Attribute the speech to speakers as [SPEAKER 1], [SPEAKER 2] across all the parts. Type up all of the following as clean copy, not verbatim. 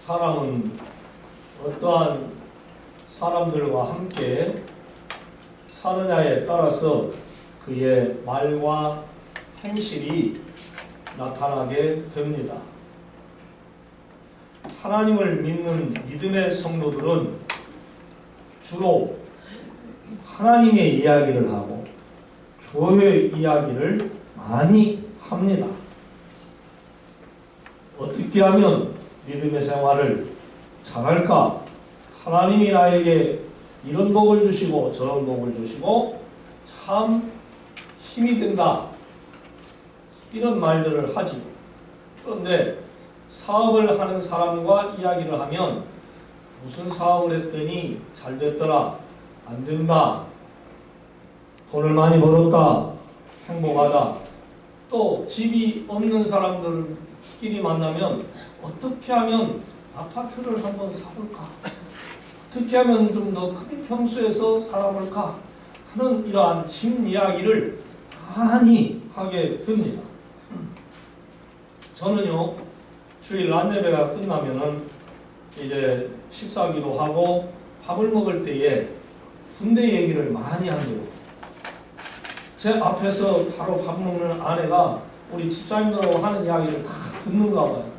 [SPEAKER 1] 사람은 어떠한 사람들과 함께 사느냐에 따라서 그의 말과 행실이 나타나게 됩니다. 하나님을 믿는 믿음의 성도들은 주로 하나님의 이야기를 하고 교회 이야기를 많이 합니다. 어떻게 하면 믿음의 생활을 잘할까? 하나님이 나에게 이런 복을 주시고 저런 복을 주시고 참 힘이 된다. 이런 말들을 하지. 그런데 사업을 하는 사람과 이야기를 하면 무슨 사업을 했더니 잘 됐더라, 안 된다, 돈을 많이 벌었다, 행복하다. 또 집이 없는 사람들끼리 만나면 어떻게 하면 아파트를 한번 사볼까? 어떻게 하면 좀 더 큰 평수에서 살아볼까? 하는 이러한 집 이야기를 많이 하게 됩니다. 저는요, 주일 안예배가 끝나면은 이제 식사기도 하고 밥을 먹을 때에 군대 얘기를 많이 한대요. 제 앞에서 바로 밥 먹는 아내가 우리 집사님들하고 하는 이야기를 다 듣는가 봐요.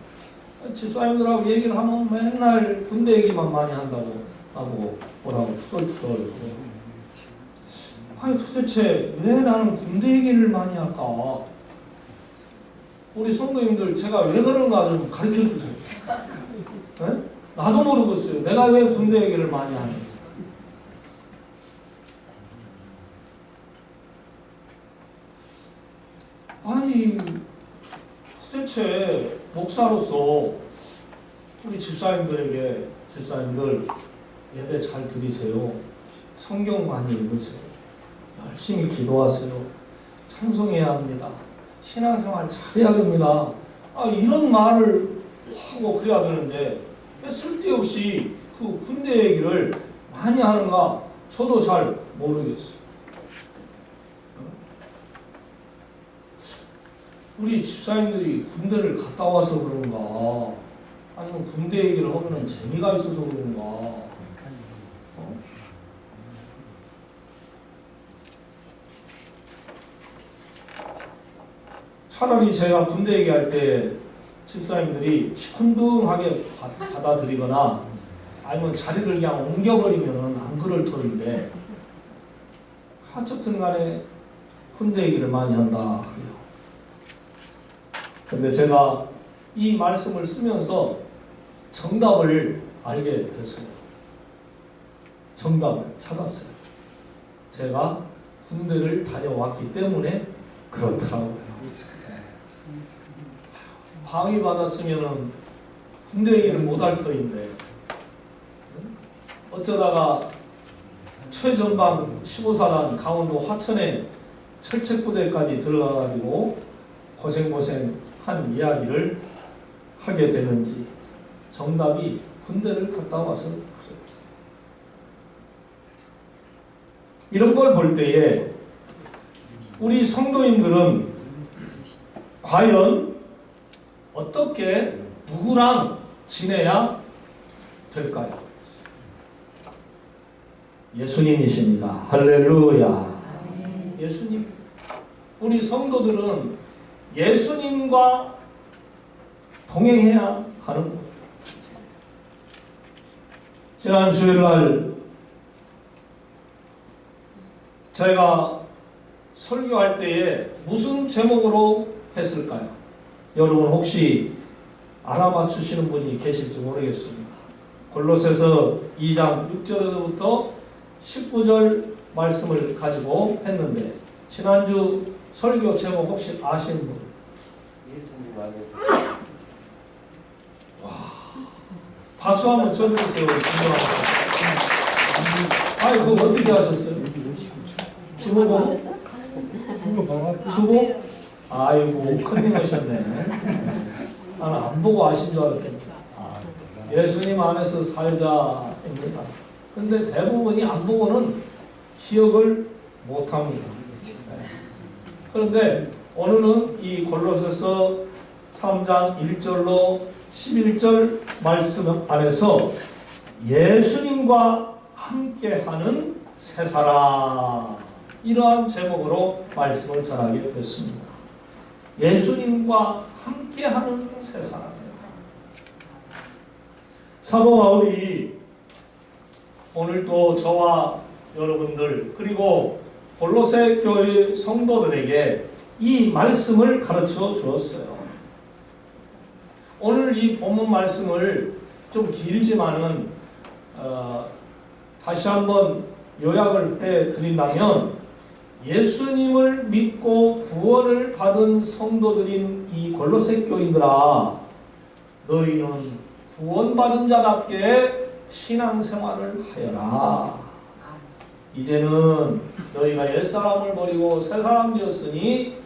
[SPEAKER 1] 집사님들하고 얘기를 하면 맨날 군대 얘기만 많이 한다고 하고 뭐라고 투덜투덜. 아니 도대체 왜 나는 군대 얘기를 많이 할까? 우리 성도님들 제가 왜 그런가 좀 가르쳐 주세요. 네? 나도 모르겠어요. 내가 왜 군대 얘기를 많이 하는지. 아니 도대체 목사로서 우리 집사님들 예배 잘 드리세요. 성경 많이 읽으세요. 열심히 기도하세요. 찬송해야 합니다. 신앙생활 잘해야 됩니다. 이런 말을 하고 그래야 되는데 왜 쓸데없이 그 군대 얘기를 많이 하는가 저도 잘 모르겠어요. 우리 집사님들이 군대를 갔다 와서 그런가, 아니면 군대 얘기를 하면 재미가 있어서 그런가. 차라리 제가 군대 얘기할 때 집사님들이 시큰둥하게 받아들이거나 아니면 자리를 그냥 옮겨버리면 안 그럴 터인데, 어쨌든 간에 군대 얘기를 많이 한다. 근데 제가 이 말씀을 쓰면서 정답을 알게 됐어요. 정답을 찾았어요. 제가 군대를 다녀왔기 때문에 그렇더라고요. 방위 받았으면은 군대 얘기를 못할 터인데, 어쩌다가 최전방 15사단 강원도 화천에 철책부대까지 들어가가지고 고생한 이야기를 하게 되는지, 정답이 군대를 갔다 와서 그랬어요. 이런 걸 볼 때에 우리 성도님들은 과연 어떻게 누구랑 지내야 될까요? 예수님이십니다. 할렐루야. 예수님. 우리 성도들은 예수님과 동행해야 하는 거예요. 지난 주일날 제가 설교할 때에 무슨 제목으로 했을까요? 여러분 혹시 알아맞추시는 분이 계실지 모르겠습니다. 골로새서 2장 6절에서부터 19절 말씀을 가지고 했는데, 지난주 설교 제목 혹시 아시는 분?
[SPEAKER 2] 예수님 안에서.
[SPEAKER 1] 와, 박수 한번 쳐주세요. 아니 그거 어떻게 하셨어요? 주보고? 주보? 아이고 큰일 나셨네. 나는 안 보고 아신 줄 알았더니 예수님 안에서 살자입니다. 근데 대부분이 안 보고는 기억을 못합니다. 그런데 오늘은 이 골로새서 3장 1절로 11절 말씀 안에서 예수님과 함께하는 세 사람, 이러한 제목으로 말씀을 전하게 됐습니다. 예수님과 함께하는 세 사람. 사도 바울이 오늘도 저와 여러분들 그리고 골로새 교회 성도들에게 이 말씀을 가르쳐 주었어요. 오늘 이 본문 말씀을 좀 길지만은 다시 한번 요약을 해 드린다면, 예수님을 믿고 구원을 받은 성도들인 이 골로새 교인들아, 너희는 구원받은 자답게 신앙생활을 하여라. 이제는 너희가 옛사람을 버리고 새사람 되었으니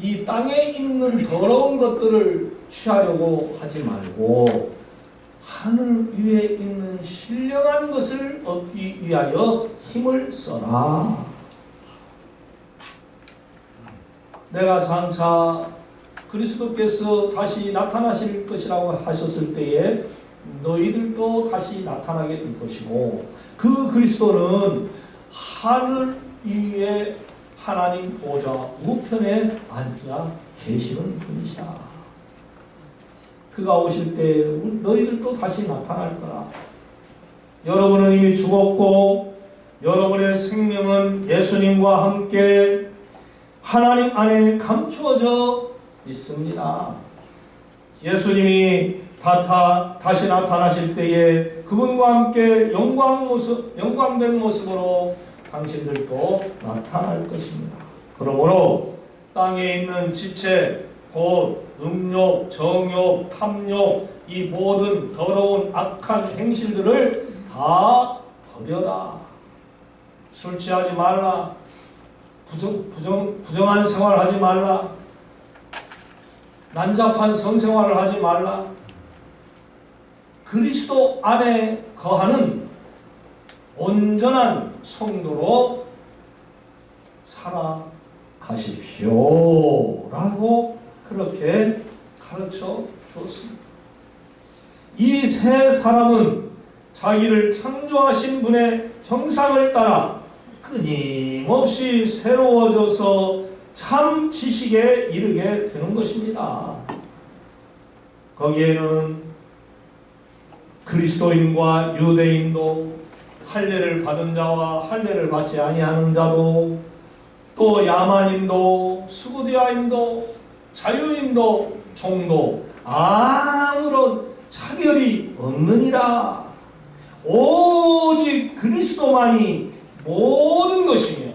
[SPEAKER 1] 이 땅에 있는 더러운 것들을 취하려고 하지 말고 하늘 위에 있는 신령한 것을 얻기 위하여 힘을 써라. 내가 장차 그리스도께서 다시 나타나실 것이라고 하셨을 때에 너희들도 다시 나타나게 될 것이고, 그 그리스도는 하늘 위에 하나님 보좌 우편에 앉아 계시는 분이시다. 그가 오실 때 너희들도 다시 나타날 거라. 여러분은 이미 죽었고 여러분의 생명은 예수님과 함께 하나님 안에 감추어져 있습니다. 예수님이 다시 나타나실 때에 그분과 함께 영광된 모습으로 당신들도 나타날 것입니다. 그러므로 땅에 있는 지체, 곧 음욕, 정욕, 탐욕, 이 모든 더러운 악한 행실들을 다 버려라. 술 취하지 말라. 부정한 생활하지 말라. 난잡한 성생활을 하지 말라. 그리스도 안에 거하는 온전한 성도로 살아가십시오 라고 그렇게 가르쳐 주었습니다. 이 세 사람은 자기를 창조하신 분의 형상을 따라 끊임없이 새로워져서 참 지식에 이르게 되는 것입니다. 거기에는 그리스도인과 유대인도, 할례를 받은 자와 할례를 받지 아니하는 자도, 또 야만인도 수구디아인도 자유인도 종도 아무런 차별이 없느니라. 오직 그리스도만이 모든 것이며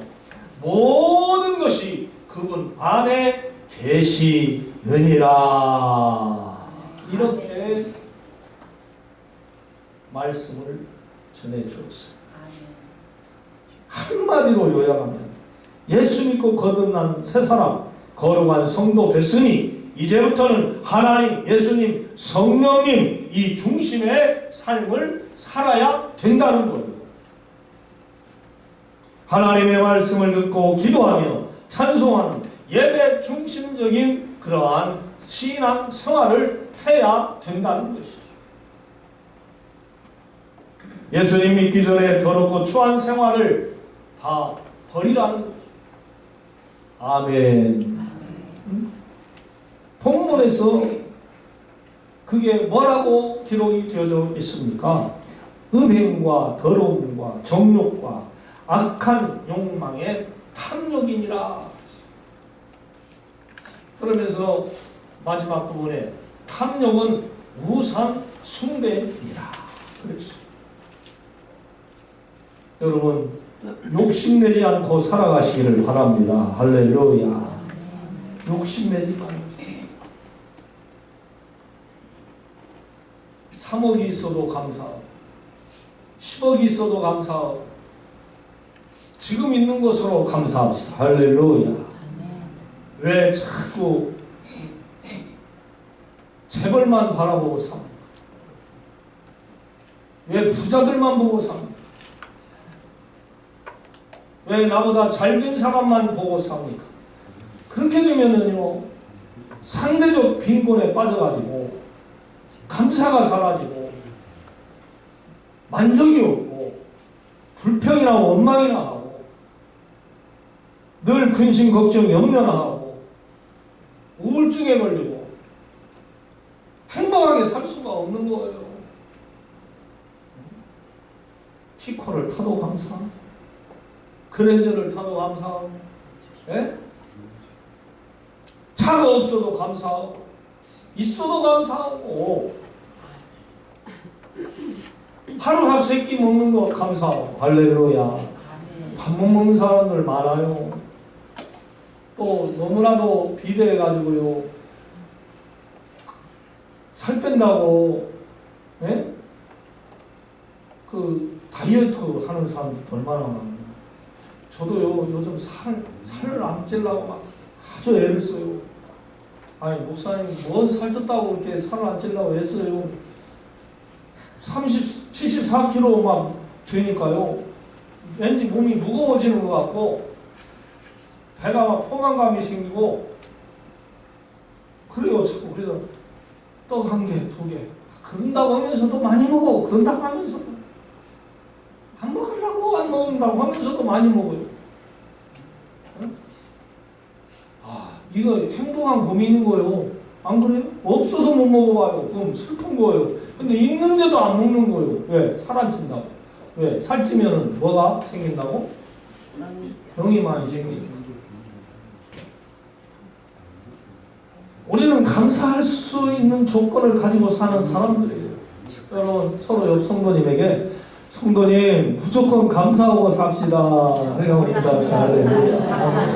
[SPEAKER 1] 모든 것이 그분 안에 계시느니라. 이렇게 말씀을 전해주었어요. 한마디로 요약하면 예수 믿고 거듭난 새 사람, 거룩한 성도 됐으니 이제부터는 하나님, 예수님, 성령님 이 중심의 삶을 살아야 된다는 거예요. 하나님의 말씀을 듣고 기도하며 찬송하는 예배 중심적인 그러한 신앙 생활을 해야 된다는 것이죠. 예수님 믿기 전에 더럽고 추한 생활을 다 버리라는 거죠. 아멘. 본문에서 그게 뭐라고 기록이 되어져 있습니까? 음행과 더러움과 정욕과 악한 욕망의 탐욕이니라. 그러면서 마지막 부분에 탐욕은 우상 숭배이라 그랬어요. 여러분 욕심내지 않고 살아가시기를 바랍니다. 할렐루야. 욕심내지 말고 3억이 있어도 감사하고 10억이 있어도 감사하고 지금 있는 것으로 감사합시다. 할렐루야. 왜 자꾸 재벌만 바라보고 삽니까? 왜 부자들만 보고 삽니까? 왜 나보다 잘된 사람만 보고 삽니까? 그렇게 되면은요, 상대적 빈곤에 빠져가지고 감사가 사라지고 만족이 없고 불평이나 원망이나 하고 늘 근심 걱정 염려하고 우울증에 걸리고 행복하게 살 수가 없는 거예요. 티코를 타도 감사하고 그랜저를 타도 감사하고 예? 차가 없어도 감사하고 있어도 감사하고 하루밥 3끼 먹는 거 감사하고 할렐루야. 밥 못 먹는 사람들 많아요. 또 너무나도 비대해가지고요 살 뺀다고 예? 그 다이어트 하는 사람들도 얼마나 많아요. 저도요 요즘 살을 안 찌려고 막 아주 애를 써요. 아니 목사님 뭔 살쪘다고 이렇게 살을 안 찌려고 애써요. 74kg 막 되니까요 왠지 몸이 무거워지는 것 같고 배가 막 포만감이 생기고 그래요. 자꾸 그래서 떡 1개, 2개 그런다고 하면서도 많이 먹어. 그런다고 하면서도 안 먹으려고 안 먹는다고 하면서도 많이 먹어요. 응? 이거 행동한 고민인 거예요. 안 그래요? 없어서 못 먹어봐요. 그럼 슬픈 거예요. 근데 있는데도 안 먹는 거예요. 왜? 살 안 찐다고. 왜? 살찌면은 뭐가 생긴다고? 병이 많이 생기죠. 우리는 감사할 수 있는 조건을 가지고 사는 사람들이에요. 여러분 서로 옆 성도님에게 성도님 무조건 감사하고 삽시다 생각하고 할렐루야.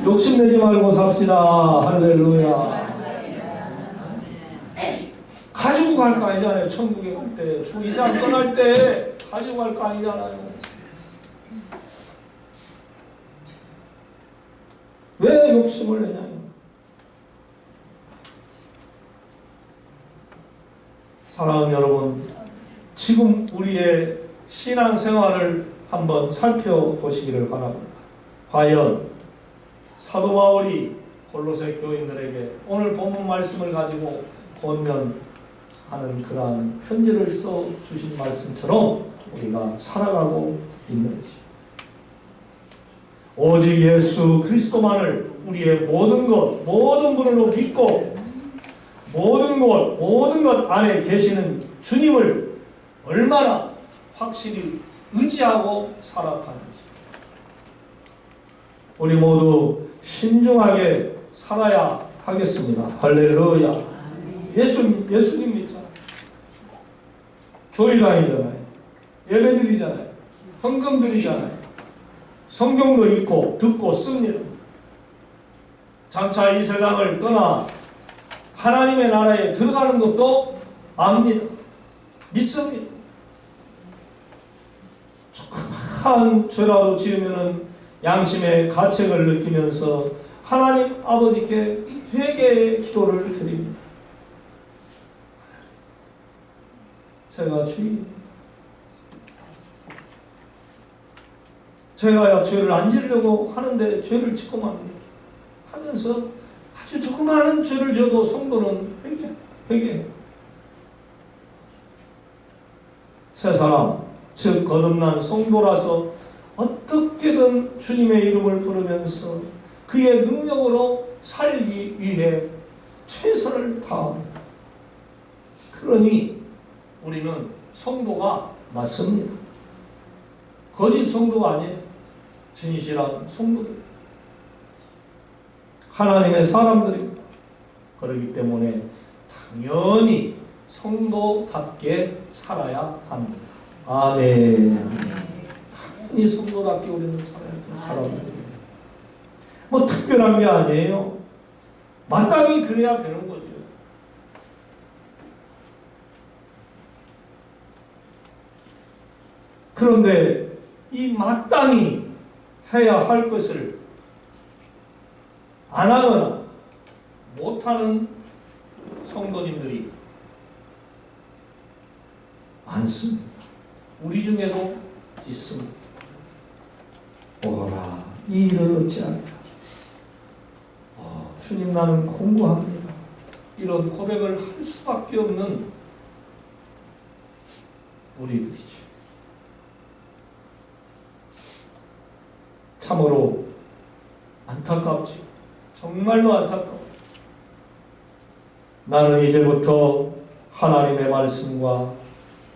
[SPEAKER 1] 욕심내지 말고 삽시다 할렐루야. 가지고 갈 거 아니잖아요. 천국에 갈 때 이 세상 떠날 때 가지고 갈 거 아니잖아요. 왜 욕심을 내냐요. 사랑하는 여러분, 지금 우리의 신앙생활을 한번 살펴보시기를 바랍니다. 과연 사도 바울이 골로새 교인들에게 오늘 본문 말씀을 가지고 권면하는 그러한 편지를 써주신 말씀처럼 우리가 살아가고 있는 것입니다. 오직 예수 그리스도만을 우리의 모든 것, 모든 분으로 믿고 모든 것 안에 계시는 주님을 얼마나 확실히 의지하고 살아가는지 우리 모두 신중하게 살아야 하겠습니다. 할렐루야. 예수님 믿잖아요. 교회 다니잖아요. 예배 드리잖아요. 헌금 드리잖아요. 성경도 읽고 듣고 씁니다. 장차 이 세상을 떠나 하나님의 나라에 들어가는 것도 압니다. 믿습니다. 조그마한 죄라도 지으면은 양심의 가책을 느끼면서 하나님 아버지께 회개의 기도를 드립니다. 제가 주인입니다. 제가 죄를 안 지으려고 하는데 죄를 짓고만 하면서 아주 조그마한 죄를 져도 성도는 회개해요. 새 사람, 즉 거듭난 성도라서 어떻게든 주님의 이름을 부르면서 그의 능력으로 살기 위해 최선을 다합니다. 그러니 우리는 성도가 맞습니다. 거짓 성도가 아니에요. 진실한 성도들. 하나님의 사람들입니다. 그렇기 때문에 당연히 성도답게 살아야 합니다. 아멘. 당연히 성도답게 우리는 살아야 되는 사람들입니다. 뭐 특별한 게 아니에요. 마땅히 그래야 되는 거죠. 그런데 이 마땅히 해야 할 것을 안 하거나 못하는 성도님들이 많습니다. 우리 중에도 있습니다. 오라 이 일을 어찌할까. 주님 나는 공부합니다. 이런 고백을 할 수밖에 없는 우리들이죠. 참으로 안타깝지. 정말로 안타까워. 나는 이제부터 하나님의 말씀과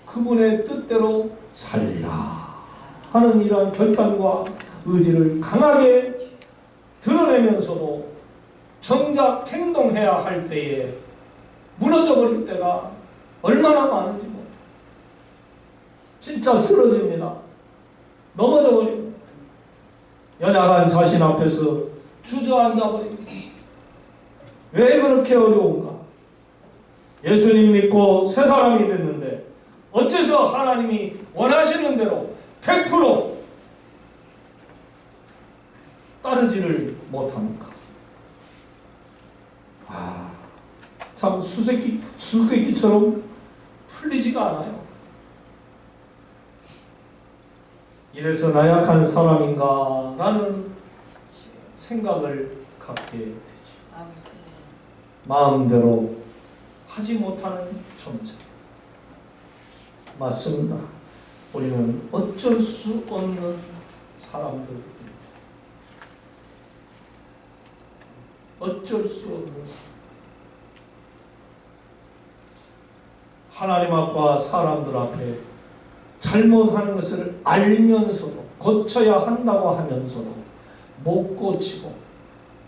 [SPEAKER 1] 그분의 뜻대로 살리라 하는 이러한 결단과 의지를 강하게 드러내면서도 정작 행동해야 할 때에 무너져 버릴 때가 얼마나 많은지 모릅니다. 진짜 쓰러집니다. 넘어져 버립니다. 연약한 자신 앞에서 주저앉아 버립니다. 왜 그렇게 어려운가? 예수님 믿고 새 사람이 됐는데 어째서 하나님이 원하시는 대로 100% 따르지를 못합니까? 참 수수께끼처럼 풀리지가 않아요. 이래서 나약한 사람인가 라는 생각을 갖게 되죠. 마음대로 하지 못하는 존재. 맞습니다. 우리는 어쩔 수 없는 사람들입니다. 어쩔 수 없는 사람. 하나님 앞과 사람들 앞에 잘못하는 것을 알면서도 고쳐야 한다고 하면서도 못 고치고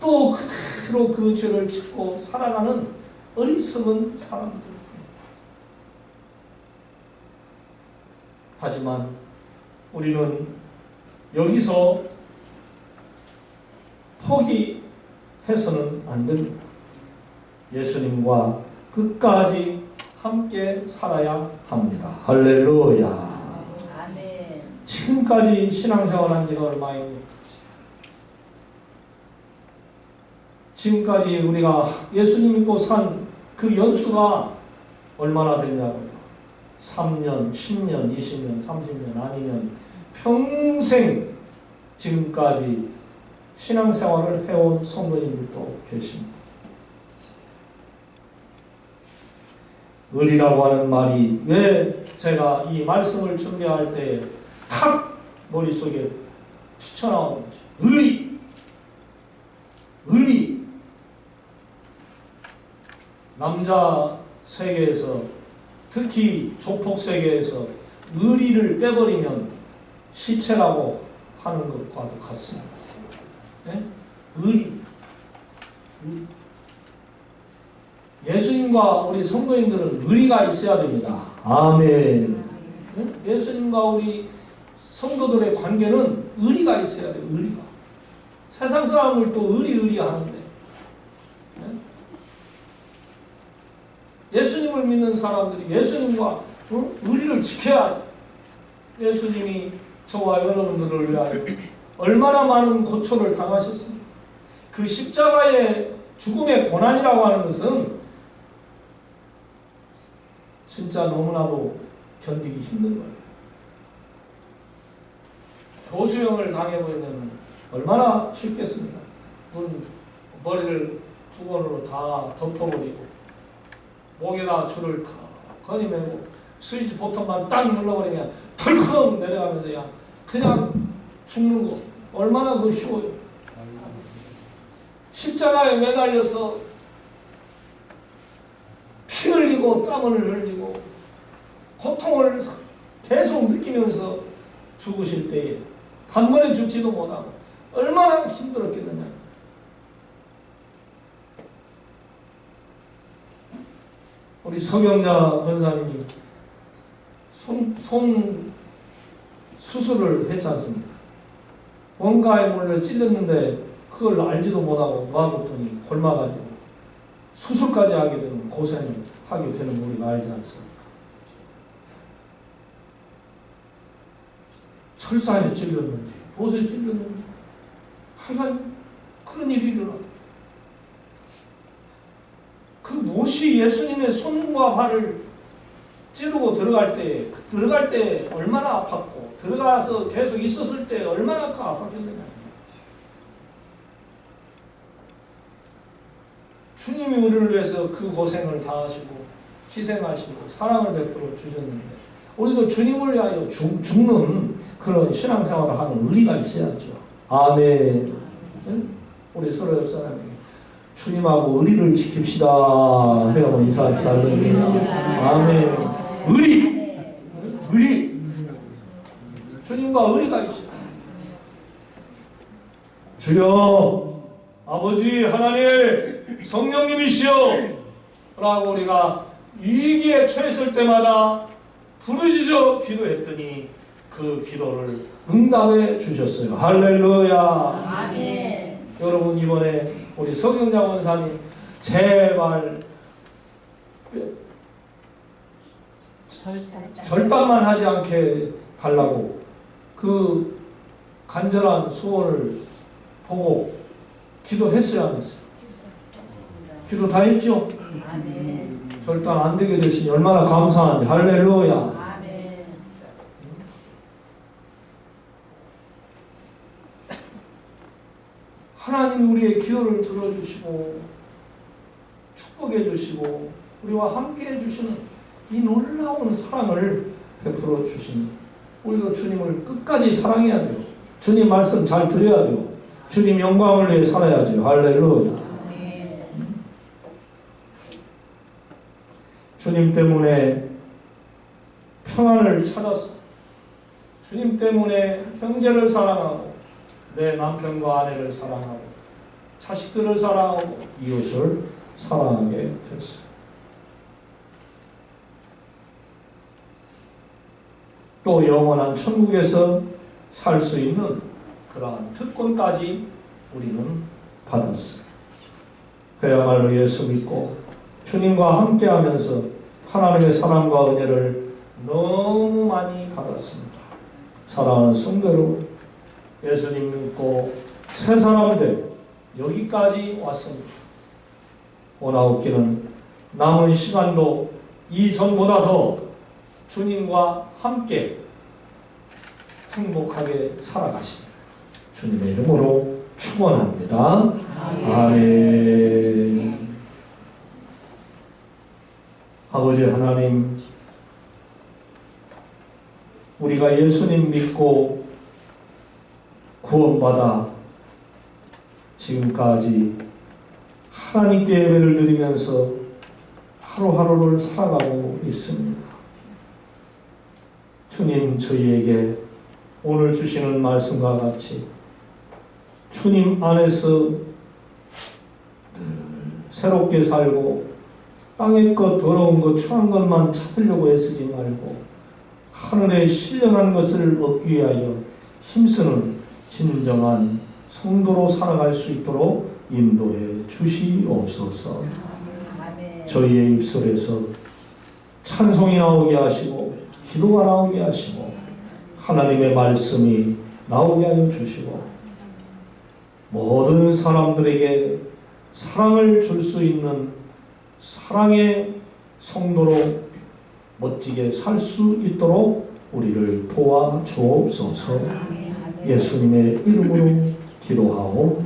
[SPEAKER 1] 또 그대로 그 죄를 짓고 살아가는 어리석은 사람들. 하지만 우리는 여기서 포기해서는 안 됩니다. 예수님과 끝까지 함께 살아야 합니다. 할렐루야.
[SPEAKER 3] 아멘.
[SPEAKER 1] 지금까지 신앙생활한 지가 얼마입니까? 지금까지 우리가 예수님 믿고 산 그 연수가 얼마나 됐냐고요? 3년, 10년, 20년, 30년 아니면 평생 지금까지 신앙생활을 해온 성도님들도 계십니다. 의리라고 하는 말이 왜 제가 이 말씀을 준비할 때 탁 머릿속에 튀쳐나오는지. 의리. 남자 세계에서 특히 조폭 세계에서 의리를 빼버리면 시체라고 하는 것과도 같습니다. 네? 의리. 예수님과 우리 성도님들은 의리가 있어야 됩니다. 아멘. 네? 예수님과 우리 성도들의 관계는 의리가 있어야 돼요. 의리가. 세상 사람을 또 의리하는데 예수님을 믿는 사람들이 예수님과 의리를 지켜야죠. 예수님이 저와 여러분들을 위하여 얼마나 많은 고초를 당하셨습니까? 그 십자가의 죽음의 고난이라고 하는 것은 진짜 너무나도 견디기 힘든 거예요. 교수형을 당해보면 얼마나 쉽겠습니까? 머리를 두건으로 다 덮어버리고 목에다 줄을 탁 거니매고 스위치 버튼만 딱 눌러버리면 덜컹 내려가면서 그냥 죽는 거 얼마나 그 쉬워요. 십자가에 매달려서 피 흘리고 땀을 흘리고 고통을 계속 느끼면서 죽으실 때에 단번에 죽지도 못하고 얼마나 힘들었겠느냐. 우리 서경자 권사님이 손 수술을 했지 않습니까? 뭔가에 몰래 찔렸는데 그걸 알지도 못하고 놔뒀더니 골마가지고 수술까지 하게 되는 고생을 하게 되는 우리가 알지 않습니까? 설사에 찔렸는지 보수에 찔렸는지 하여간 그런 일이 일어나. 그 못이 예수님의 손과 발을 찌르고 들어갈 때 얼마나 아팠고 들어가서 계속 있었을 때 얼마나 아팠겠느냐. 주님이 우리를 위해서 그 고생을 다 하시고 희생하시고 사랑을 베풀어 주셨는데 우리도 주님을 위하여 죽는 그런 신앙생활을 하는 의리가 있어야죠. 아멘. 응? 우리 서로 옆 사람에게 주님하고 의리를 지킵시다 하고 인사합시다. 아멘. 의리. 주님과 의리가 있어요. 주여 아버지 하나님 성령님이시여 라고 우리가 위기에 처했을 때마다 부르짖어 기도했더니 그 기도를 응답해 주셨어요. 할렐루야.
[SPEAKER 3] 아멘.
[SPEAKER 1] 여러분 이번에 우리 성경장 원사님 제발 절단만 하지 않게 달라고 그 간절한 소원을 보고 기도했어요 안 했어요? 기도 다 했죠?
[SPEAKER 3] 아멘.
[SPEAKER 1] 절단 안 되게 되시니 얼마나 감사한지. 할렐루야.
[SPEAKER 3] 아멘.
[SPEAKER 1] 하나님이 우리의 기도를 들어주시고 축복해 주시고 우리와 함께 해주시는 이 놀라운 사랑을 베풀어 주십니다. 우리도 주님을 끝까지 사랑해야 돼요. 주님 말씀 잘 들어야 돼요. 주님 영광을 위해 살아야죠. 할렐루야. 주님 때문에 평안을 찾았어. 주님 때문에 형제를 사랑하고 내 남편과 아내를 사랑하고 자식들을 사랑하고 이웃을 사랑하게 됐어요. 또 영원한 천국에서 살 수 있는 그러한 특권까지 우리는 받았어요. 그야말로 예수 믿고 주님과 함께하면서 하나님의 사랑과 은혜를 너무 많이 받았습니다. 사랑하는 성도 여러분, 예수님 믿고 새 사람들 여기까지 왔습니다. 오나웃기는 남은 시간도 이전보다 더 주님과 함께 행복하게 살아가시길 주님의 이름으로 축원합니다. 아멘. 아버지 하나님, 우리가 예수님 믿고 구원받아 지금까지 하나님께 예배를 드리면서 하루하루를 살아가고 있습니다. 주님, 저희에게 오늘 주시는 말씀과 같이 주님 안에서 늘 새롭게 살고 땅의 것, 더러운 것, 추한 것만 찾으려고 애쓰지 말고 하늘의 신령한 것을 얻기 위하여 힘쓰는 진정한 성도로 살아갈 수 있도록 인도해 주시옵소서. 저희의 입술에서 찬송이 나오게 하시고 기도가 나오게 하시고 하나님의 말씀이 나오게 하여 주시고 모든 사람들에게 사랑을 줄 수 있는 사랑의 성도로 멋지게 살 수 있도록 우리를 도와 주옵소서. 예수님의 이름으로 기도하오